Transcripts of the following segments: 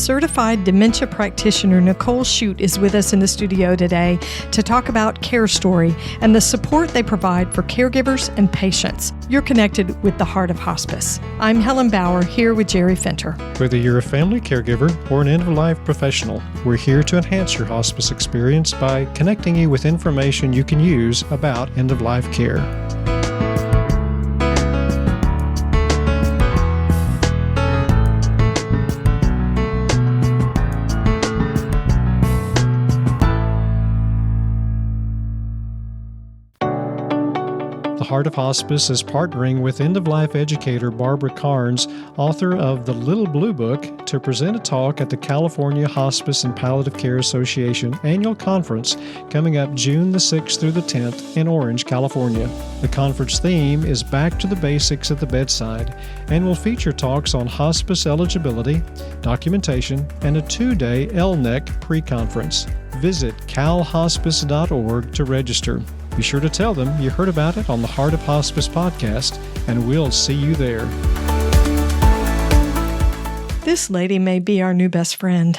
certified dementia practitioner Nicole Shute is with us in the studio today to talk about CareStory and the support they provide for caregivers and patients. You're connected with the Heart of Hospice. I'm Helen Bauer, here with Jerry Fenter. Whether you're a family caregiver or an end-of-life professional, we're here to enhance your hospice experience by connecting you with information you can use about end-of-life care. The Heart of Hospice is partnering with end-of-life educator Barbara Carnes, author of The Little Blue Book, to present a talk at the California Hospice and Palliative Care Association annual conference coming up June the 6th through the 10th in Orange, California. The conference theme is Back to the Basics at the Bedside and will feature talks on hospice eligibility, documentation, and a 2-day LNEC pre-conference. Visit calhospice.org to register. Be sure to tell them you heard about it on the Heart of Hospice podcast, and we'll see you there. This lady may be our new best friend.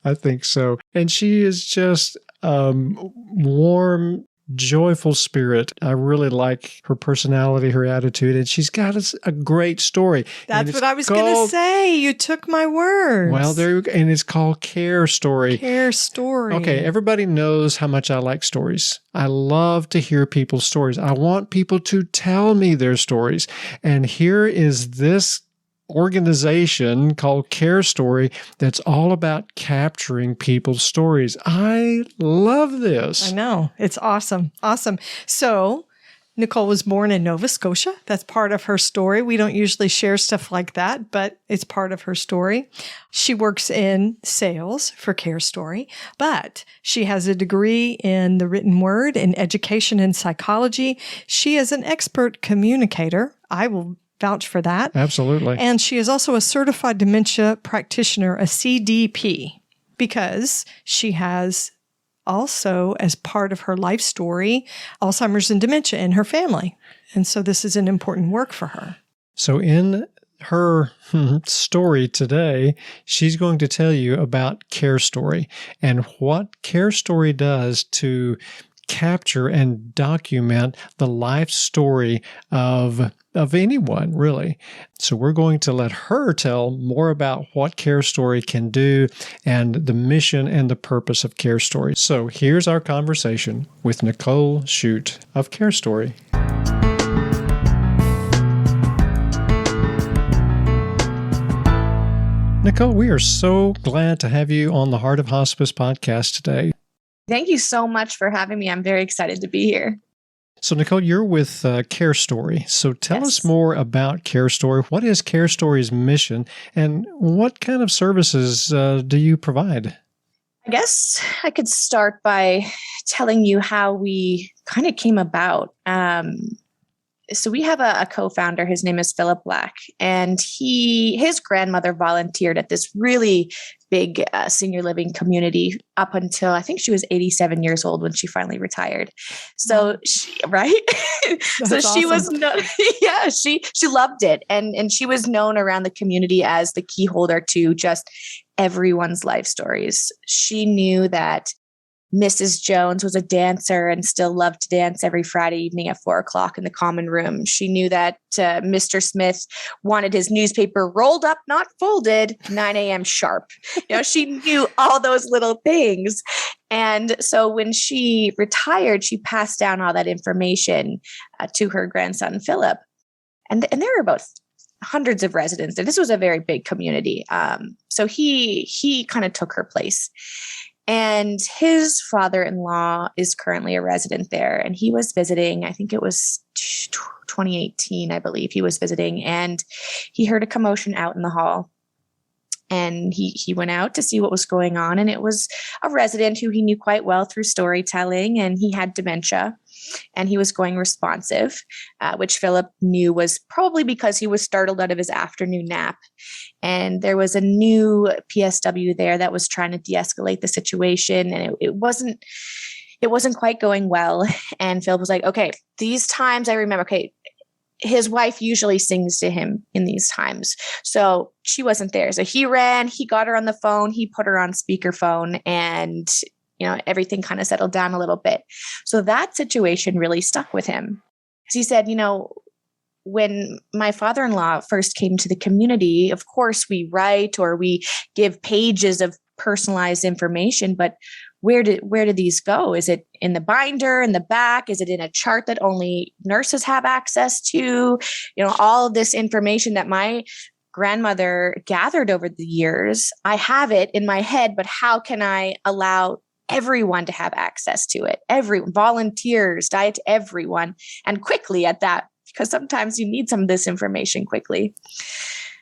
I think so. And she is just warm, joyful spirit. I really like her personality, her attitude, and she's got a great story. That's what I was going to say. You took my words. Well, there you go. And it's called CareStory. CareStory. Okay, everybody knows how much I like stories. I love to hear people's stories. I want people to tell me their stories. And here is this organization called CareStory that's all about capturing people's stories. I love this. I know. It's awesome. Awesome. So Nicole was born in Nova Scotia. That's part of her story. We don't usually share stuff like that, but it's part of her story. She works in sales for CareStory, but she has a degree in the written word in education and psychology. She is an expert communicator. I will vouch for that. Absolutely. And she is also a certified dementia practitioner, a CDP, because she has also, as part of her life story, Alzheimer's and dementia in her family. And so this is an important work for her. So in her story today, she's going to tell you about CareStory and what CareStory does to capture and document the life story of anyone, really. So we're going to let her tell more about what CareStory can do and the mission and the purpose of CareStory. So here's our conversation with Nicole Shute of CareStory. Nicole, we are so glad to have you on the Heart of Hospice podcast today. Thank you so much for having me. I'm very excited to be here. So, Nicole, you're with CareStory. So tell us more about CareStory. What is CareStory's mission, and what kind of services do you provide? I guess I could start by telling you how we kind of came about. So we have a co-founder. His name is Philip Black, and his grandmother volunteered at this really big senior living community up until I think she was 87 years old when she finally retired. So right. So she was she loved it. And she was known around the community as the key holder to just everyone's life stories. She knew that Mrs. Jones was a dancer and still loved to dance every Friday evening at 4:00 in the common room. She knew that Mr. Smith wanted his newspaper rolled up, not folded, 9 a.m. sharp. She knew all those little things. And so when she retired, she passed down all that information to her grandson, Philip. And there were about hundreds of residents. And this was a very big community. So he kind of took her place. And his father-in-law is currently a resident there. And he was visiting, I think it was 2018, I believe he was visiting. And he heard a commotion out in the hall. And he went out to see what was going on. And it was a resident who he knew quite well through storytelling. And he had dementia. And he was going responsive, which Philip knew was probably because he was startled out of his afternoon nap. And there was a new PSW there that was trying to de-escalate the situation. And it wasn't quite going well. And Philip was like, okay, these times I remember, okay, his wife usually sings to him in these times. So she wasn't there. So he ran, he got her on the phone, he put her on speakerphone, and everything kind of settled down a little bit. So that situation really stuck with him. Because he said, when my father-in-law first came to the community, of course we write or we give pages of personalized information, but where do these go? Is it in the binder in the back? Is it in a chart that only nurses have access to? All of this information that my grandmother gathered over the years, I have it in my head, but how can I allow everyone to have access to it? Volunteers, diet to everyone, and quickly at that, because sometimes you need some of this information quickly.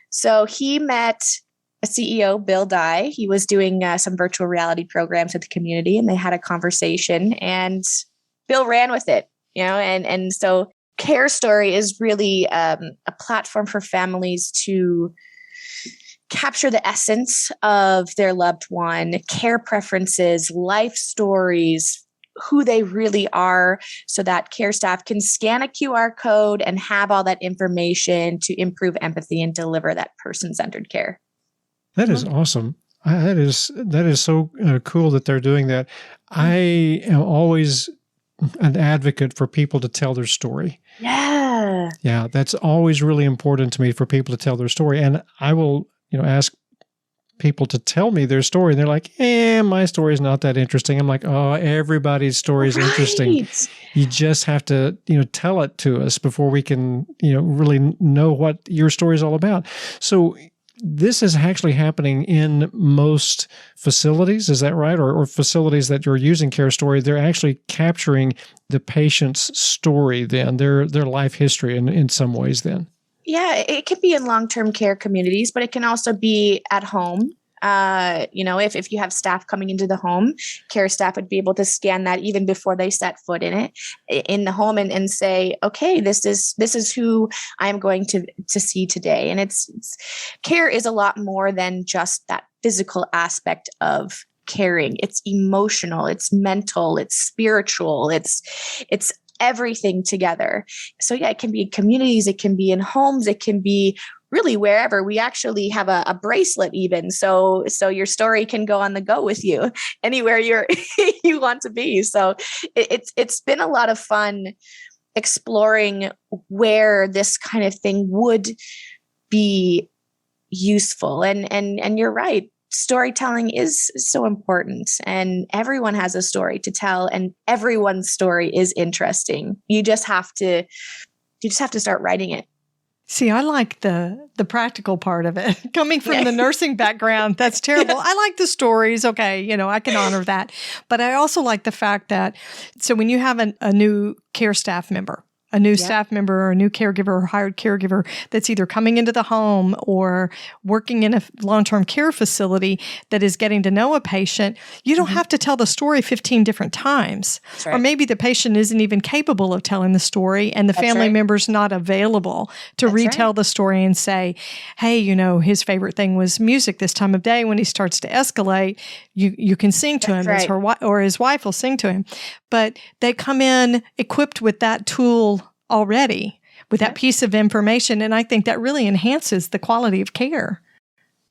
So he met a CEO, Bill Dye. He was doing some virtual reality programs at the community, and they had a conversation, and Bill ran with it, and so CareStory is really a platform for families to capture the essence of their loved one, care preferences, life stories, who they really are, so that care staff can scan a QR code and have all that information to improve empathy and deliver that person-centered care. That is awesome. That is so cool that they're doing that. I am always an advocate for people to tell their story. Yeah. Yeah, that's always really important to me, for people to tell their story. And I will, ask people to tell me their story, and they're like, my story is not that interesting. I'm like, oh, everybody's story is interesting. You just have to, tell it to us before we can, really know what your story is all about. So this is actually happening in most facilities. Is that right? Or facilities that you're using CareStory, they're actually capturing the patient's story then, their life history in some ways then. Yeah, it can be in long-term care communities, but it can also be at home. If you have staff coming into the home, care staff would be able to scan that even before they set foot in the home, and say, okay, this is who I'm going to see today. And it's care is a lot more than just that physical aspect of caring. It's emotional, it's mental, it's spiritual, it's everything together. So yeah, it can be in communities, it can be in homes, it can be really wherever. We actually have a bracelet even. So your story can go on the go with you anywhere you want to be. So it's been a lot of fun exploring where this kind of thing would be useful. And you're right. Storytelling is so important, and everyone has a story to tell, and everyone's story is interesting. You just have to start writing it. See, I like the practical part of it. Coming from the nursing background, that's terrible. I like the stories. Okay, I can honor that. But I also like the fact that, so when you have a new care staff member, a new staff member or a new caregiver or hired caregiver that's either coming into the home or working in a long-term care facility that is getting to know a patient, you don't have to tell the story 15 different times. Right. Or maybe the patient isn't even capable of telling the story, and the family member's not available to retell the story and say, hey, his favorite thing was music this time of day. When he starts to escalate, you can sing to him, or his wife will sing to him. But they come in equipped with that tool already, with that piece of information. And I think that really enhances the quality of care.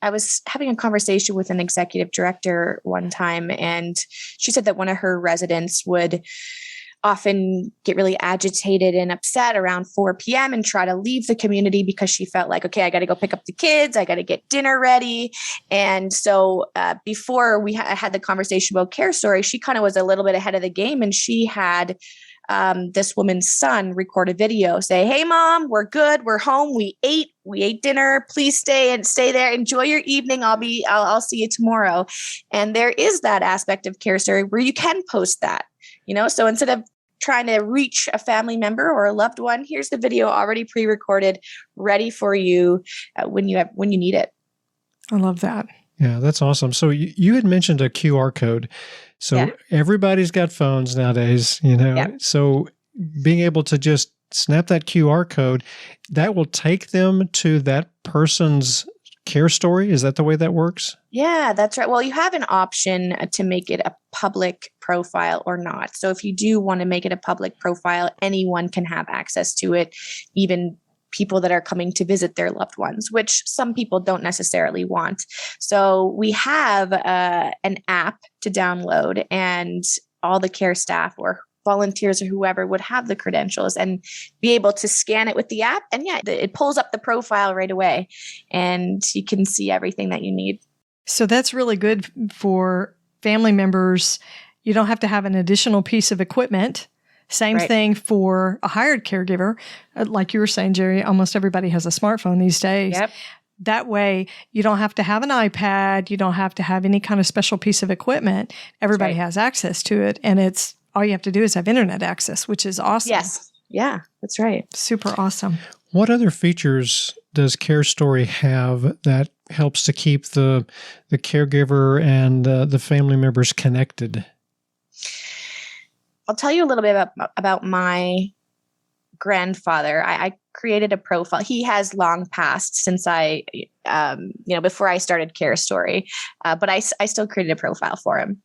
I was having a conversation with an executive director one time, and she said that one of her residents would often get really agitated and upset around 4 p.m. and try to leave the community because she felt like, okay, I got to go pick up the kids. I got to get dinner ready. And so before we had the conversation about CareStory, she kind of was a little bit ahead of the game, and she had this woman's son record a video, say, hey, Mom, we're good. We're home. We ate dinner. Please stay there. Enjoy your evening. I'll see you tomorrow. And there is that aspect of CareStory where you can post that, so instead of trying to reach a family member or a loved one, here's the video already pre-recorded, ready for you when you need it. I love that. Yeah, that's awesome. So you had mentioned a QR code. So everybody's got phones nowadays, So being able to just snap that QR code, that will take them to that person's CareStory? Is that the way that works? Yeah, that's right. Well, you have an option to make it a public profile or not. So if you do want to make it a public profile, anyone can have access to it, even people that are coming to visit their loved ones, which some people don't necessarily want. So we have an app to download, and all the care staff or volunteers or whoever would have the credentials and be able to scan it with the app. And yeah, it pulls up the profile right away and you can see everything that you need. So that's really good for family members. You don't have to have an additional piece of equipment. Same thing for a hired caregiver. Like you were saying, Jerry, almost everybody has a smartphone these days. Yep. That way, you don't have to have an iPad. You don't have to have any kind of special piece of equipment. Everybody has access to it. And it's all you have to do is have internet access, which is awesome. Yes. Yeah, that's right. Super awesome. What other features does CareStory have that helps to keep the caregiver and the family members connected? I'll tell you a little bit about my grandfather. I created a profile. He has long passed since before I started CareStory, but I still created a profile for him.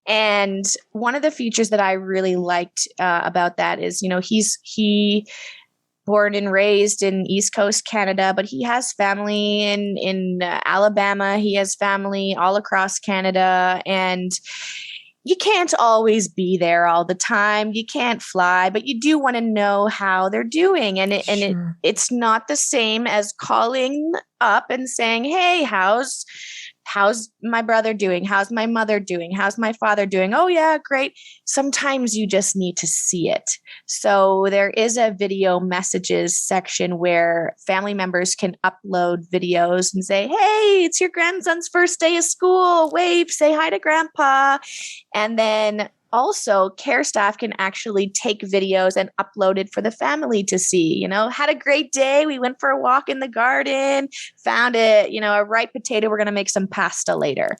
And one of the features that I really liked about that is, he born and raised in East Coast Canada, but he has family in Alabama. He has family all across Canada, and you can't always be there all the time. You can't fly, but you do want to know how they're doing. And it's not the same as calling up and saying, hey, how's my brother doing? How's my mother doing? How's my father doing? Oh yeah, great. Sometimes you just need to see it. So there is a video messages section where family members can upload videos and say, hey, it's your grandson's first day of school. Wave, say hi to grandpa. And then also, care staff can actually take videos and upload it for the family to see. Had a great day. We went for a walk in the garden, found a ripe potato. We're going to make some pasta later.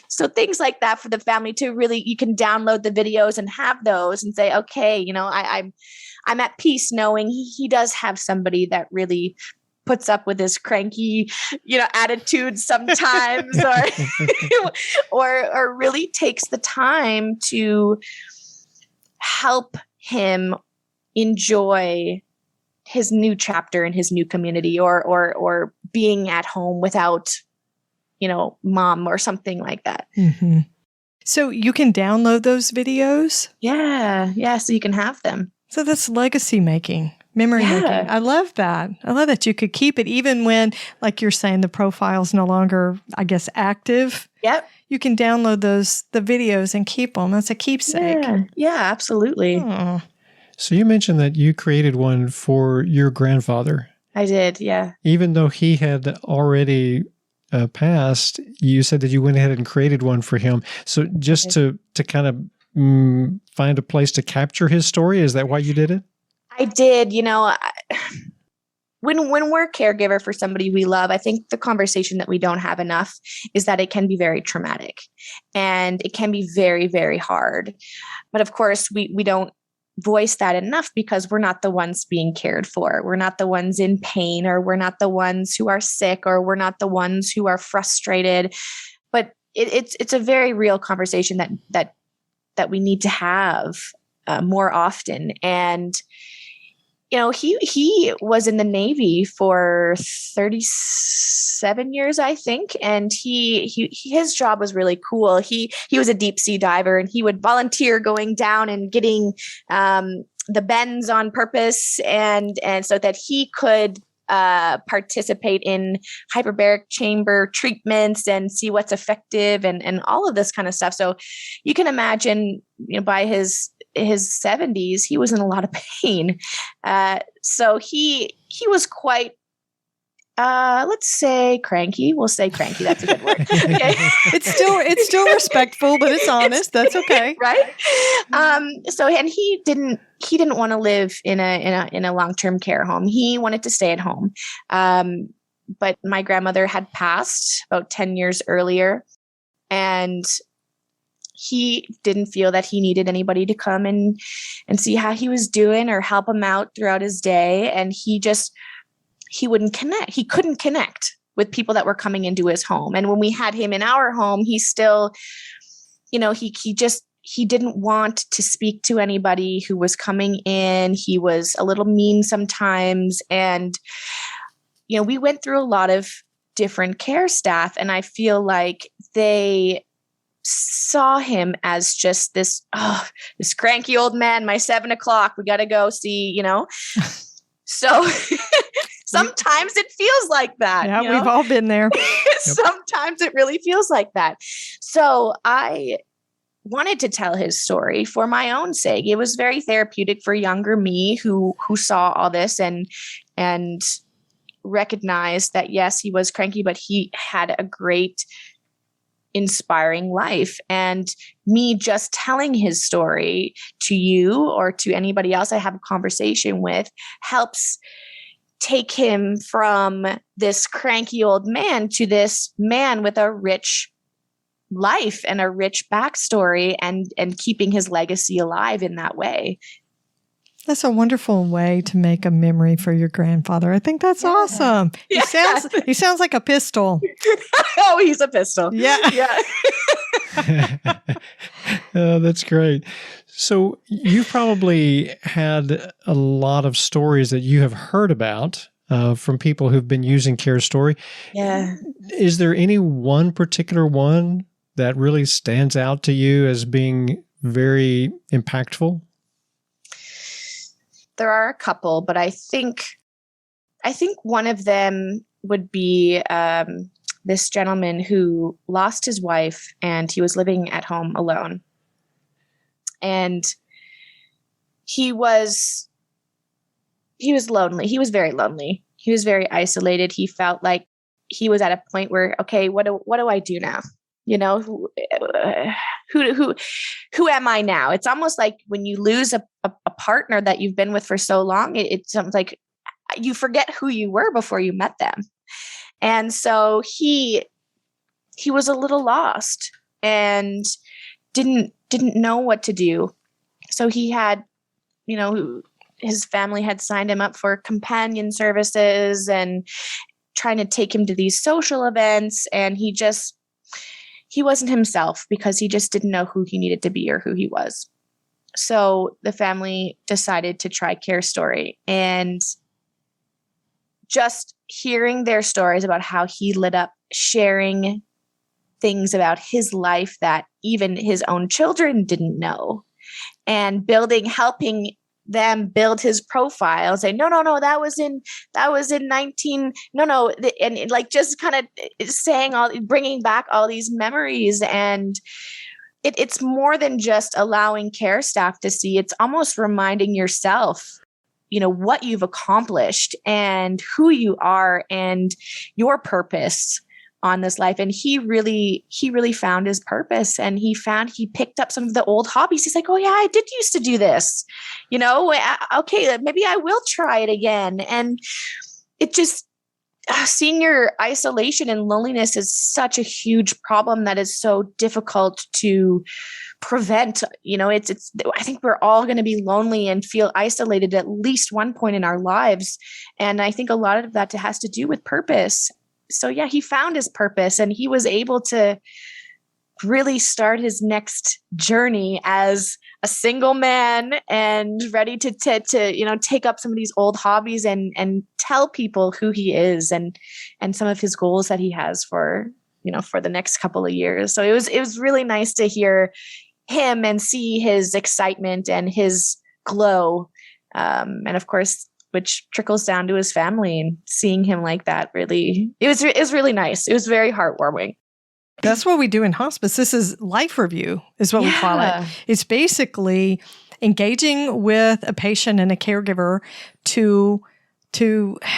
So things like that for the family to really, you can download the videos and have those and say, okay, I'm at peace knowing he does have somebody that really puts up with his cranky, attitude sometimes, or really takes the time to help him enjoy his new chapter in his new community, or being at home without, mom or something like that. Mm-hmm. So you can download those videos? Yeah. So you can have them. So that's legacy making. Memory making. I love that. I love that you could keep it even when, like you're saying, the profile's no longer, I guess, active. Yep. You can download the videos and keep them. That's a keepsake. Yeah, absolutely. Oh. So you mentioned that you created one for your grandfather. I did, yeah. Even though he had already passed, you said that you went ahead and created one for him. So just to kind of find a place to capture his story, is that why you did it? I did. When we're a caregiver for somebody we love, I think the conversation that we don't have enough is that it can be very traumatic and it can be very, very hard. But of course, we don't voice that enough because we're not the ones being cared for. We're not the ones in pain, or we're not the ones who are sick, or we're not the ones who are frustrated. But it's a very real conversation that we need to have more often. And he was in the Navy for 37 years, I think. And his job was really cool. He was a deep sea diver, and he would volunteer going down and getting the bends on purpose, and so that he could participate in hyperbaric chamber treatments and see what's effective and all of this kind of stuff. So you can imagine, by his 70s, he was in a lot of pain. So he was quite, let's say cranky. We'll say cranky. That's a good word. Okay. It's still respectful, but it's honest. That's okay. Right. So, and he didn't want to live in a long-term care home. He wanted to stay at home. But my grandmother had passed about 10 years earlier, and he didn't feel that he needed anybody to come and see how he was doing or help him out throughout his day. And he wouldn't connect. He couldn't connect with people that were coming into his home. And when we had him in our home, he still, he didn't want to speak to anybody who was coming in. He was a little mean sometimes. And, we went through a lot of different care staff, and I feel like they saw him as just this cranky old man, my 7 o'clock, we got to go see, So sometimes it feels like that. Yeah, we've all been there. Sometimes it really feels like that. So I wanted to tell his story for my own sake. It was very therapeutic for younger me who saw all this and recognized that, yes, he was cranky, but he had a great, inspiring life. And me just telling his story to you or to anybody else I have a conversation with helps take him from this cranky old man to this man with a rich life and a rich backstory, and keeping his legacy alive in that way. That's a wonderful way to make a memory for your grandfather. I think that's awesome. Yeah. He sounds like a pistol. Oh, he's a pistol. Yeah. Yeah. Oh, that's great. So you probably had a lot of stories that you have heard about from people who've been using CareStory. Yeah. Is there any one particular one that really stands out to you as being very impactful? There are a couple, but I think one of them would be this gentleman who lost his wife, and he was living at home alone. And he was lonely. He was very lonely. He was very isolated. He felt like he was at a point where, okay, what do I do now? Who am I now? It's almost like when you lose a partner that you've been with for so long, it's like you forget who you were before you met them. And so he was a little lost and didn't know what to do. So he had, his family had signed him up for companion services and trying to take him to these social events. And he wasn't himself because he just didn't know who he needed to be or who he was. So the family decided to try CareStory, and just hearing their stories about how he lit up sharing things about his life that even his own children didn't know, and helping them build his profile, say, no, that was in 19, and like just kind of saying bringing back all these memories. And it's more than just allowing care staff to see, it's almost reminding yourself, what you've accomplished and who you are and your purpose on this life. And he really found his purpose, and he picked up some of the old hobbies. He's like, oh yeah, I did used to do this, okay, maybe I will try it again. And it just, senior isolation and loneliness is such a huge problem that is so difficult to prevent. I think we're all going to be lonely and feel isolated at least one point in our lives. And I think a lot of that has to do with purpose. So yeah, he found his purpose, and he was able to really start his next journey as a single man and ready to take up some of these old hobbies and tell people who he is and some of his goals that he has for the next couple of years. So it was really nice to hear him and see his excitement and his glow. And of course, which trickles down to his family, and seeing him like that it was really nice. It was very heartwarming. That's what we do in hospice. This is life review is what we call it. It's basically engaging with a patient and a caregiver to,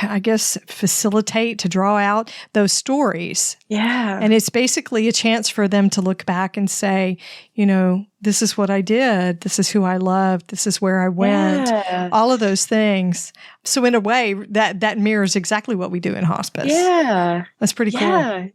I guess, facilitate, to draw out those stories. Yeah. And it's basically a chance for them to look back and say, this is what I did. This is who I loved. This is where I went. Yeah. All of those things. So in a way, that mirrors exactly what we do in hospice. Yeah. That's pretty cool.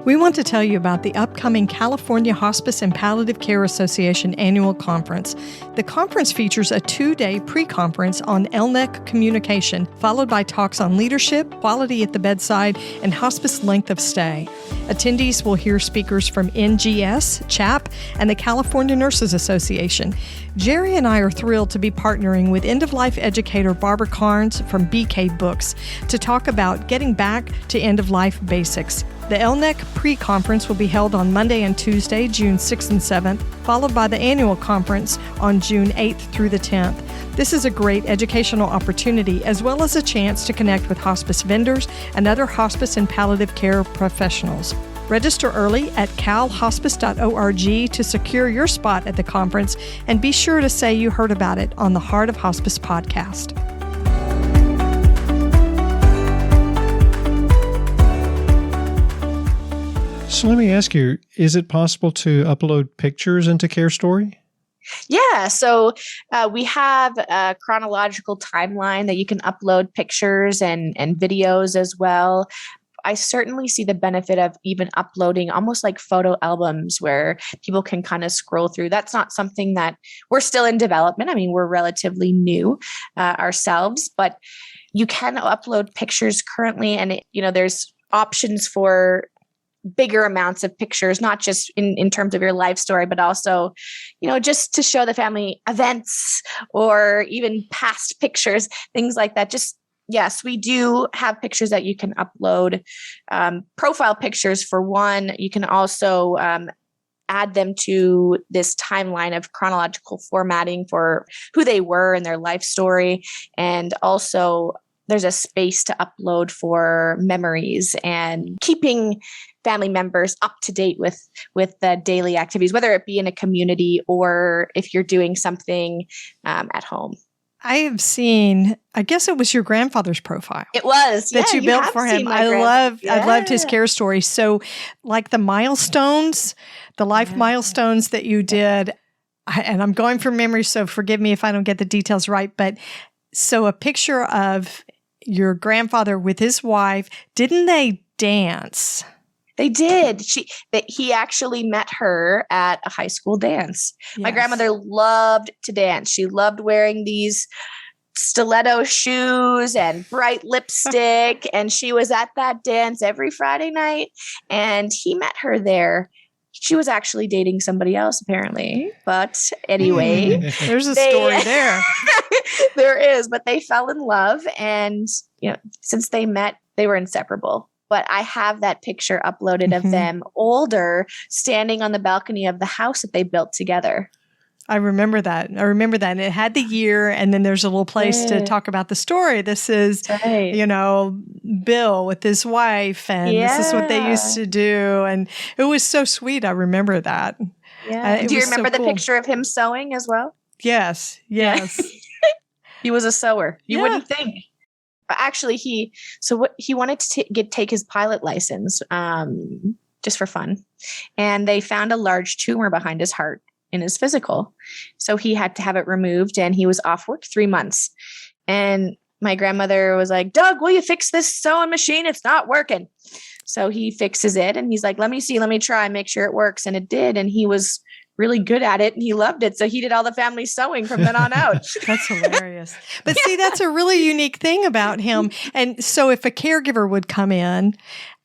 We want to tell you about the upcoming California Hospice and Palliative Care Association annual conference. The conference features a 2-day pre-conference on LNEC communication, followed by talks on leadership, quality at the bedside, and hospice length of stay. Attendees will hear speakers from NGS, CHAP, and the California Nurses Association. Jerry and I are thrilled to be partnering with end-of-life educator Barbara Carnes from BK Books to talk about getting back to end-of-life basics. The LNEC pre-conference will be held on Monday and Tuesday, June 6th and 7th, followed by the annual conference on June 8th through the 10th. This is a great educational opportunity, as well as a chance to connect with hospice vendors and other hospice and palliative care professionals. Register early at calhospice.org to secure your spot at the conference, and be sure to say you heard about it on the Heart of Hospice podcast. So let me ask you, is it possible to upload pictures into CareStory? Yeah, so we have a chronological timeline that you can upload pictures and videos as well. I certainly see the benefit of even uploading almost like photo albums where people can kind of scroll through. That's not something that we're still in development. I mean, we're relatively new ourselves, but you can upload pictures currently, and there's options for bigger amounts of pictures, not just in terms of your life story, but also, just to show the family events or even past pictures, things like that. Yes, we do have pictures that you can upload, profile pictures for one. You can also add them to this timeline of chronological formatting for who they were and their life story. And also there's a space to upload for memories and keeping family members up to date with the daily activities, whether it be in a community or if you're doing something at home. I have seen, I guess it was your grandfather's profile. It was. That you built for him. I loved his CareStory. So like the milestones, the life milestones that you did, and I'm going from memory, so forgive me if I don't get the details right, but so a picture of your grandfather with his wife, didn't they dance? They did. He actually met her at a high school dance. Yes. My grandmother loved to dance. She loved wearing these stiletto shoes and bright lipstick. And she was at that dance every Friday night. And he met her there. She was actually dating somebody else, apparently. But anyway. There's a story there. There is. But they fell in love. And since they met, they were inseparable. But I have that picture uploaded of them older, standing on the balcony of the house that they built together. I remember that. And it had the year, and then there's a little place to talk about the story. This is, Bill with his wife, and this is what they used to do. And it was so sweet. I remember that. Yeah. Do you remember the picture of him sewing as well? Yes. He was a sewer. You wouldn't think. Actually, he wanted to take his pilot license just for fun. And they found a large tumor behind his heart in his physical. So he had to have it removed, and he was off work 3 months. And my grandmother was like, "Doug, will you fix this sewing machine? It's not working." So he fixes it, and he's like, let me try, make sure it works. And it did. And he was really good at it, and he loved it. So he did all the family sewing from then on out. That's hilarious. But see, that's a really unique thing about him. And so if a caregiver would come in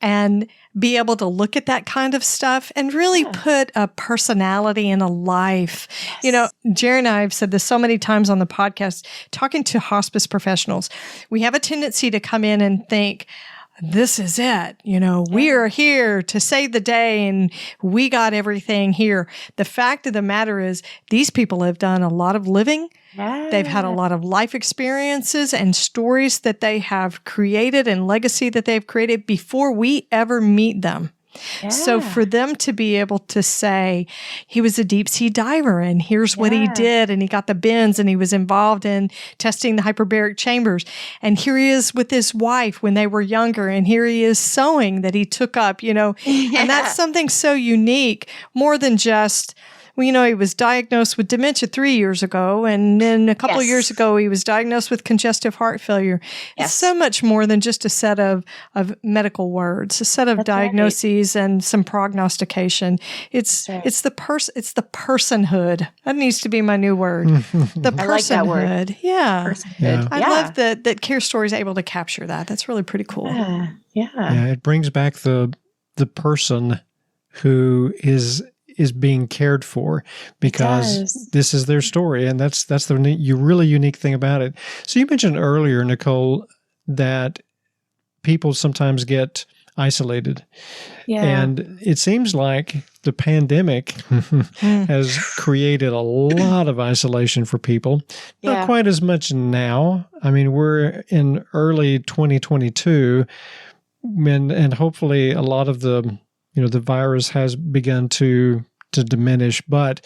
and be able to look at that kind of stuff and really put a personality in a life. Yes. Jerry and I have said this so many times on the podcast, talking to hospice professionals, we have a tendency to come in and think, this is it. We are here to save the day, and we got everything here. The fact of the matter is, these people have done a lot of living. Yeah. They've had a lot of life experiences and stories that they have created and legacy that they've created before we ever meet them. Yeah. So for them to be able to say, he was a deep sea diver, and here's what he did, and he got the bends, and he was involved in testing the hyperbaric chambers, and here he is with his wife when they were younger, and here he is sewing that he took up, and that's something so unique, more than just, well, he was diagnosed with dementia 3 years ago. And then a couple of years ago, he was diagnosed with congestive heart failure. Yes. It's so much more than just a set of medical words, a set of diagnoses and some prognostication. It's the personhood. That needs to be my new word. The personhood. I like that word. Yeah. Personhood. I love that CareStory is able to capture that. That's really pretty cool. Yeah, it brings back the person who is being cared for, because this is their story, and that's the really unique thing about it. So you mentioned earlier, Nicole, that people sometimes get isolated. Yeah. And it seems like the pandemic has created a lot of isolation for people. Not quite as much now. I mean, we're in early 2022, and hopefully a lot of the virus has begun to diminish, but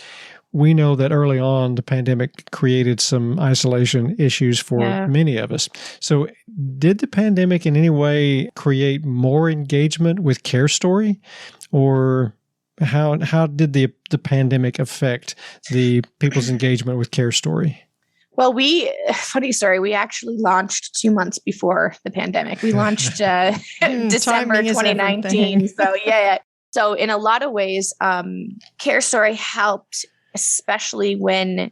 we know that early on the pandemic created some isolation issues for many of us. So did the pandemic in any way create more engagement with CareStory, or how did the pandemic affect the people's engagement with CareStory? Well, funny story, we actually launched 2 months before the pandemic. We launched December 2019. So So in a lot of ways, CareStory helped, especially when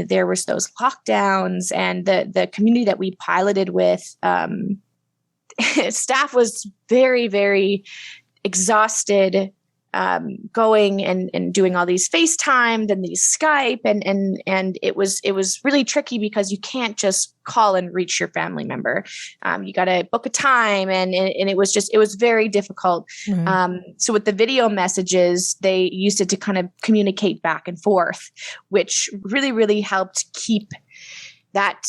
there was those lockdowns, and the community that we piloted with, staff was very, very exhausted, going and doing all these FaceTime, then these Skype, and it was really tricky because you can't just call and reach your family member. You got to book a time, and it was very difficult. Right. So with the video messages, they used it to kind of communicate back and forth, which really, really helped keep that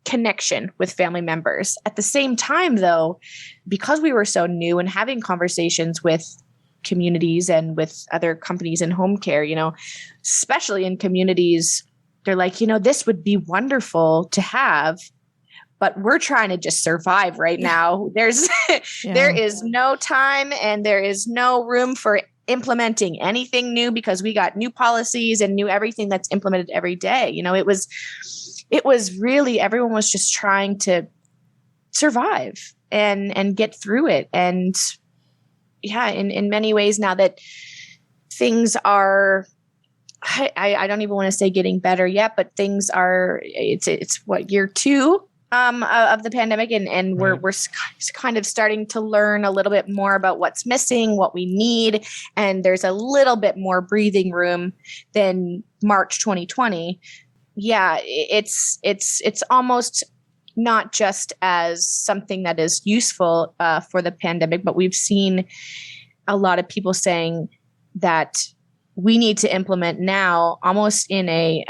connection with family members. At the same time, though, because we were so new and having conversations with communities and with other companies in home care, especially in communities, they're like, this would be wonderful to have, but we're trying to just survive right now. There is no time, and there is no room for implementing anything new, because we got new policies and new everything that's implemented every day. It was really, everyone was just trying to survive and get through it. And in many ways, now that things are, I don't even want to say getting better yet, but things are, it's what, year 2 of the pandemic. And we're kind of starting to learn a little bit more about what's missing, what we need. And there's a little bit more breathing room than March 2020. Yeah, it's almost not just as something that is useful for the pandemic, but we've seen a lot of people saying that we need to implement now, almost in a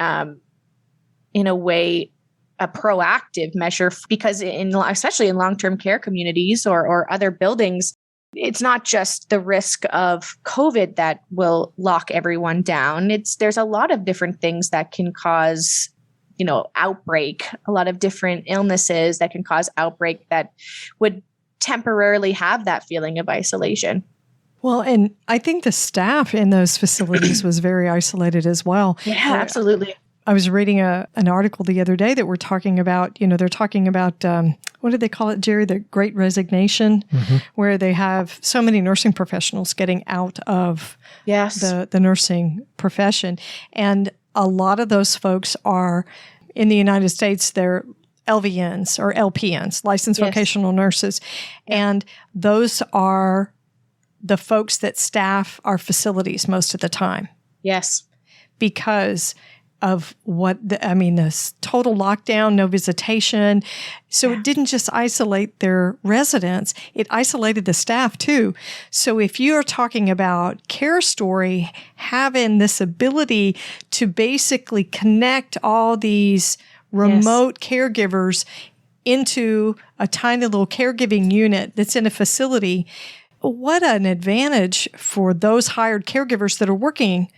way, a proactive measure, because especially in long-term care communities or other buildings, it's not just the risk of COVID that will lock everyone down. There's a lot of different things that can cause outbreak, a lot of different illnesses that can cause outbreak that would temporarily have that feeling of isolation. Well, and I think the staff in those facilities was very isolated as well. Yeah, absolutely. I was reading an article the other day that we're talking about, they're talking about, what did they call it, Jerry? The Great Resignation, where they have so many nursing professionals getting out of the nursing profession. And a lot of those folks are, in the United States, they're LVNs or LPNs, licensed vocational nurses. And those are the folks that staff our facilities most of the time. Yes. Because of this total lockdown, no visitation. So it didn't just isolate their residents, it isolated the staff too. So if you're talking about CareStory having this ability to basically connect all these remote caregivers into a tiny little caregiving unit that's in a facility, what an advantage for those hired caregivers that are working,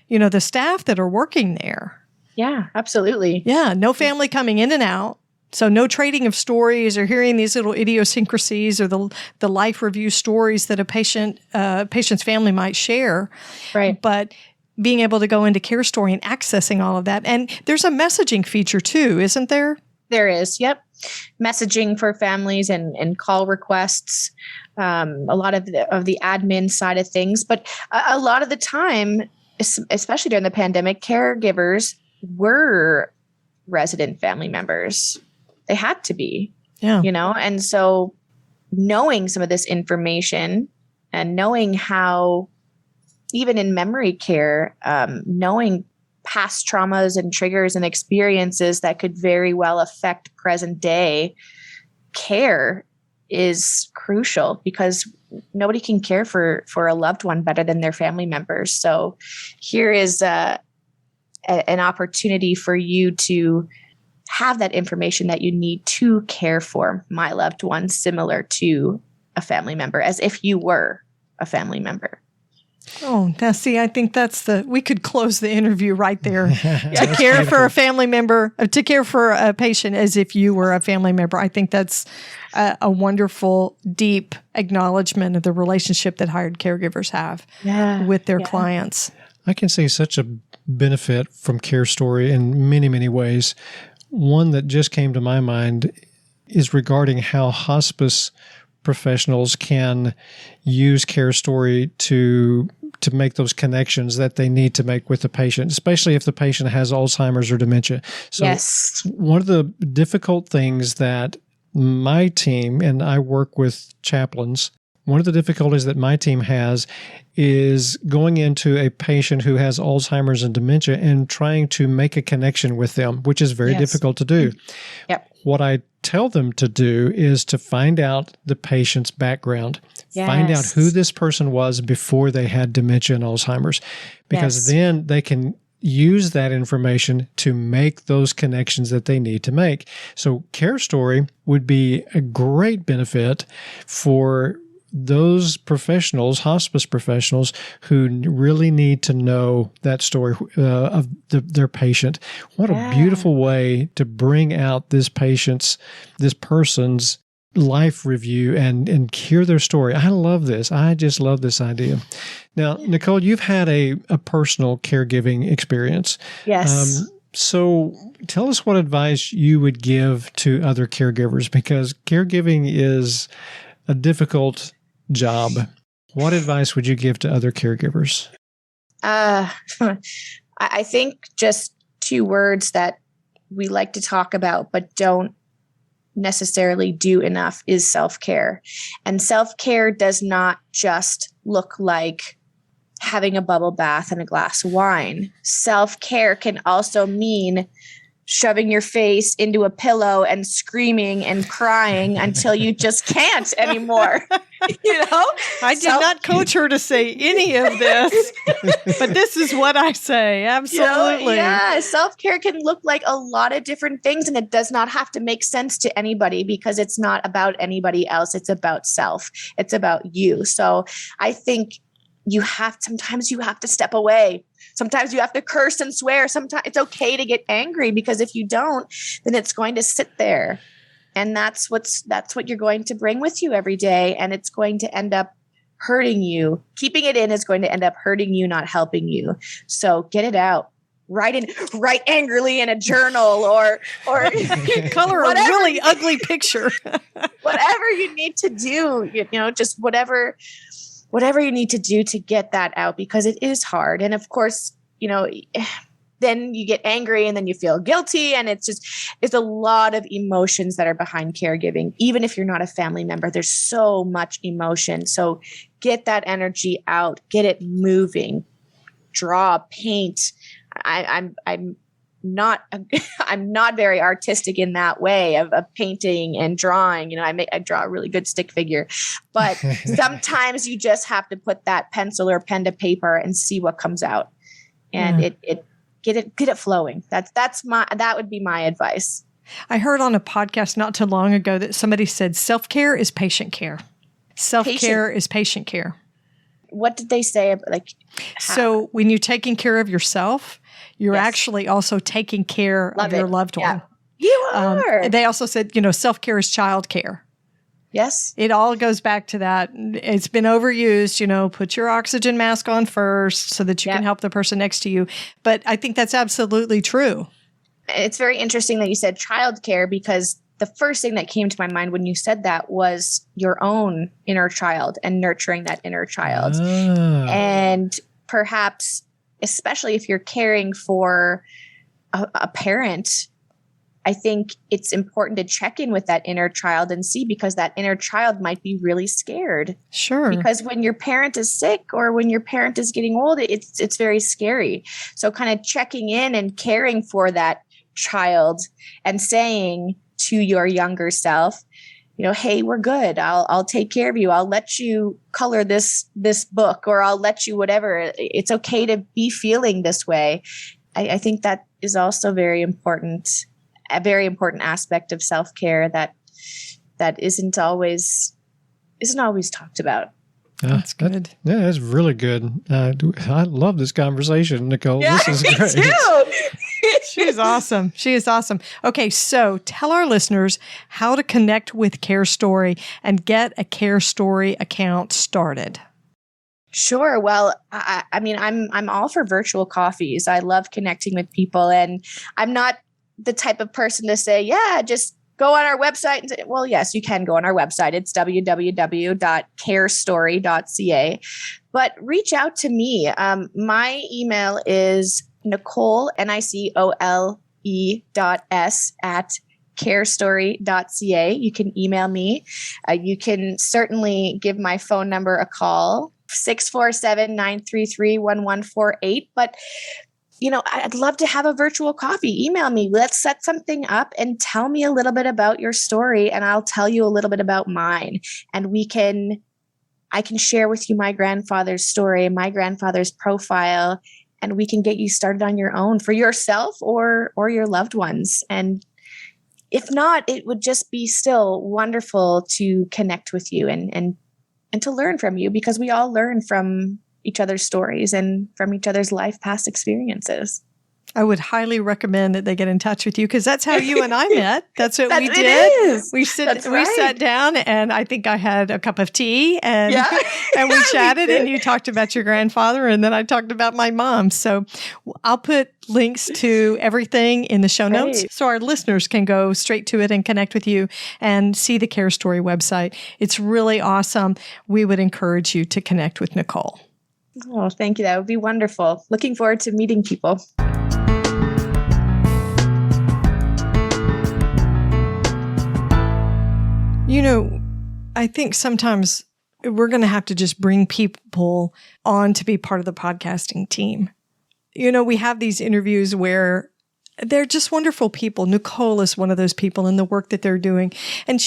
the staff that are working there. Yeah, absolutely. Yeah, no family coming in and out. So no trading of stories or hearing these little idiosyncrasies or the life review stories that a patient's family might share. Right. But being able to go into CareStory and accessing all of that. And there's a messaging feature too, isn't there? There is. Yep. Messaging for families and call requests, a lot of the admin side of things. But a lot of the time, especially during the pandemic, caregivers were resident family members. They had to be, and so knowing some of this information and knowing how, even in memory care, knowing past traumas and triggers and experiences that could very well affect present day care is crucial, because nobody can care for a loved one better than their family members. So here is an opportunity for you to have that information that you need to care for my loved one, similar to a family member, as if you were a family member. Oh, now see, I think we could close the interview right there. To care beautiful. for a family member, to care for a patient as if you were a family member. I think that's a wonderful, deep acknowledgement of the relationship that hired caregivers have with their clients. I can see such a benefit from CareStory in many, many ways. One that just came to my mind is regarding how hospice professionals can use CareStory to make those connections that they need to make with the patient, especially if the patient has Alzheimer's or dementia. So yes. One of the difficult things that my team, and I work with chaplains, one of the difficulties that my team has is going into a patient who has Alzheimer's and dementia and trying to make a connection with them, which is very difficult to do. Yep. What I tell them to do is to find out the patient's background, find out who this person was before they had dementia and Alzheimer's, because then they can use that information to make those connections that they need to make. So CareStory would be a great benefit for those professionals, hospice professionals, who really need to know that story of their patient. What a beautiful way to bring out this person's life review and hear their story. I love this. I just love this idea. Now, Nicole, you've had a personal caregiving experience. Yes. So tell us what advice you would give to other caregivers, because caregiving is a difficult job. What advice would you give to other caregivers? I think just two words that we like to talk about but don't necessarily do enough is self-care. And self-care does not just look like having a bubble bath and a glass of wine. Self-care can also mean shoving your face into a pillow and screaming and crying until you just can't anymore. I did not coach her to say any of this, but this is what I say. Absolutely. Self-care can look like a lot of different things, and it does not have to make sense to anybody, because it's not about anybody else. It's about self. It's about you. So I think sometimes you have to step away. Sometimes you have to curse and swear. Sometimes it's okay to get angry, because if you don't, then it's going to sit there. And that's what you're going to bring with you every day. And it's going to end up hurting you. Keeping it in is going to end up hurting you, not helping you. So get it out. Write angrily in a journal or color a really ugly picture. Whatever you need to do, just whatever you need to do to get that out, because it is hard. And of course, then you get angry and then you feel guilty. And it's a lot of emotions that are behind caregiving. Even if you're not a family member, there's so much emotion. So get that energy out, get it moving, draw, paint. I'm not very artistic in that way of painting and drawing. I draw a really good stick figure, but sometimes you just have to put that pencil or pen to paper and see what comes out, and get it flowing. That would be my advice. I heard on a podcast not too long ago that somebody said self-care is patient care. Self-care is patient care. What did they say? So when you're taking care of yourself, you're actually also taking care of your loved one. You are. They also said, self-care is child care. Yes. It all goes back to that. It's been overused, put your oxygen mask on first so that you can help the person next to you. But I think that's absolutely true. It's very interesting that you said childcare, because the first thing that came to my mind when you said that was your own inner child and nurturing that inner child. And perhaps, especially if you're caring for a parent, I think it's important to check in with that inner child and see, because that inner child might be really scared. Sure. Because when your parent is sick or when your parent is getting old, it's very scary. So kind of checking in and caring for that child and saying to your younger self, hey, we're good. I'll take care of you. I'll let you color this book, or I'll let you whatever. It's okay to be feeling this way. I think that is also very important. A very important aspect of self-care that isn't always talked about. That's good. That's really good. I love this conversation, Nicole. Yeah, this is me great. too. She's awesome. She is awesome. Okay, so tell our listeners how to connect with CareStory and get a CareStory account started. Sure. Well, I mean, I'm all for virtual coffees. I love connecting with people, and I'm not the type of person to say, just go on our website and say, well, yes, you can go on our website. It's www.carestory.ca, but reach out to me. My email is Nicole, NICOLE.s@carestory.ca. You can email me. You can certainly give my phone number a call, 647-933-1148. But I'd love to have a virtual coffee. Email me. Let's set something up and tell me a little bit about your story, and I'll tell you a little bit about mine. And I can share with you my grandfather's story, my grandfather's profile, and we can get you started on your own for yourself or your loved ones. And if not, it would just be still wonderful to connect with you and to learn from you, because we all learn from each other's stories and from each other's life past experiences. I would highly recommend that they get in touch with you, because that's how you and I met. That's what we did. It is. We sat down, and I think I had a cup of tea, and and we chatted, and you talked about your grandfather, and then I talked about my mom. So I'll put links to everything in the show notes, so our listeners can go straight to it and connect with you and see the CareStory website. It's really awesome. We would encourage you to connect with Nicole. Oh, thank you. That would be wonderful. Looking forward to meeting people. I think sometimes we're going to have to just bring people on to be part of the podcasting team. We have these interviews where they're just wonderful people. Nicole is one of those people in the work that they're doing. And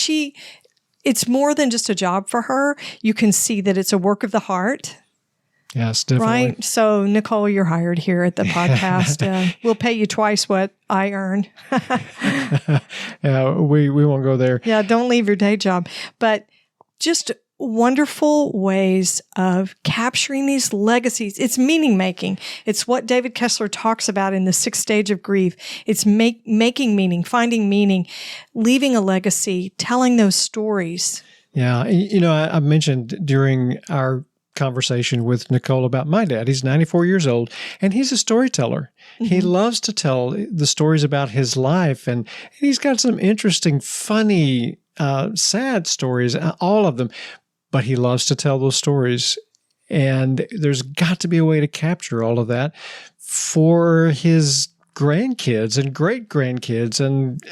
it's more than just a job for her. You can see that it's a work of the heart. Yes, definitely. Right. So, Nicole, you're hired here at the podcast. We'll pay you twice what I earn. Yeah, we won't go there. Yeah, don't leave your day job. But just wonderful ways of capturing these legacies. It's meaning making. It's what David Kessler talks about in the 6th stage of grief. It's making meaning, finding meaning, leaving a legacy, telling those stories. Yeah. I mentioned during our conversation with Nicole about my dad. He's 94 years old, and he's a storyteller. Mm-hmm. He loves to tell the stories about his life, and he's got some interesting, funny, sad stories, all of them, but he loves to tell those stories. And there's got to be a way to capture all of that for his grandkids and great-grandkids and,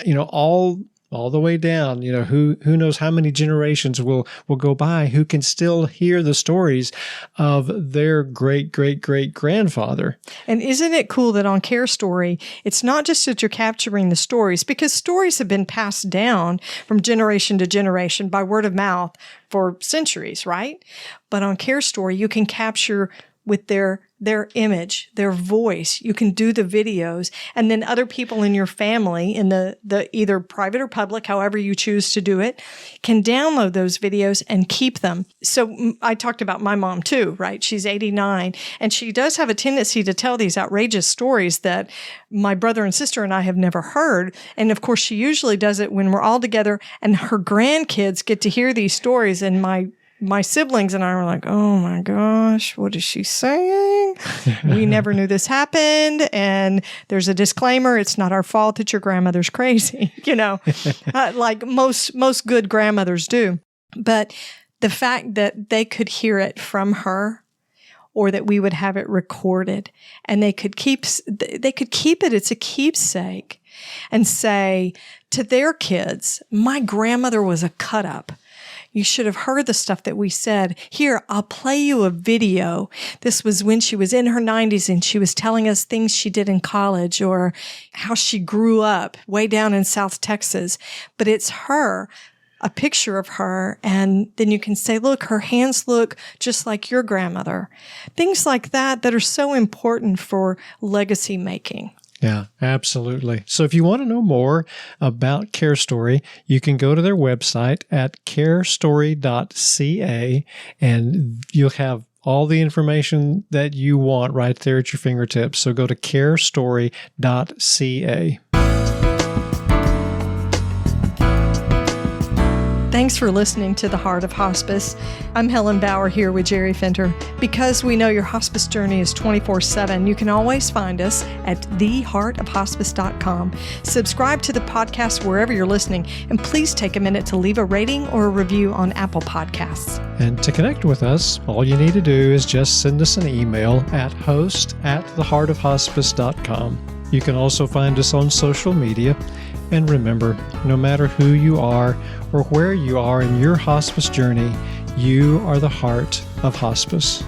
all the way down, who knows how many generations will go by who can still hear the stories of their great-great-great-grandfather. And isn't it cool that on CareStory, it's not just that you're capturing the stories, because stories have been passed down from generation to generation by word of mouth for centuries, right? But on CareStory, you can capture with their their image, their voice. You can do the videos, and then other people in your family in the either private or public, however you choose to do it, can download those videos and keep them. So I talked about my mom too, right? She's 89, and she does have a tendency to tell these outrageous stories that my brother and sister and I have never heard. And of course, she usually does it when we're all together and her grandkids get to hear these stories, and my siblings and I were like, oh my gosh, what is she saying? We never knew this happened. And there's a disclaimer. It's not our fault that your grandmother's crazy, like most good grandmothers do. But the fact that they could hear it from her, or that we would have it recorded, and they could keep it. It's a keepsake, and say to their kids, my grandmother was a cut up. You should have heard the stuff that we said. Here, I'll play you a video. This was when she was in her 90s and she was telling us things she did in college or how she grew up way down in South Texas. But it's her, a picture of her. And then you can say, look, her hands look just like your grandmother. Things like that are so important for legacy making. Yeah, absolutely. So if you want to know more about CareStory, you can go to their website at carestory.ca, and you'll have all the information that you want right there at your fingertips. So go to carestory.ca. Thanks for listening to The Heart of Hospice. I'm Helen Bauer here with Jerry Fenter. Because we know your hospice journey is 24/7, you can always find us at theheartofhospice.com. Subscribe to the podcast wherever you're listening, and please take a minute to leave a rating or a review on Apple Podcasts. And to connect with us, all you need to do is just send us an email at host@theheartofhospice.com. You can also find us on social media. And remember, no matter who you are or where you are in your hospice journey, you are the heart of hospice.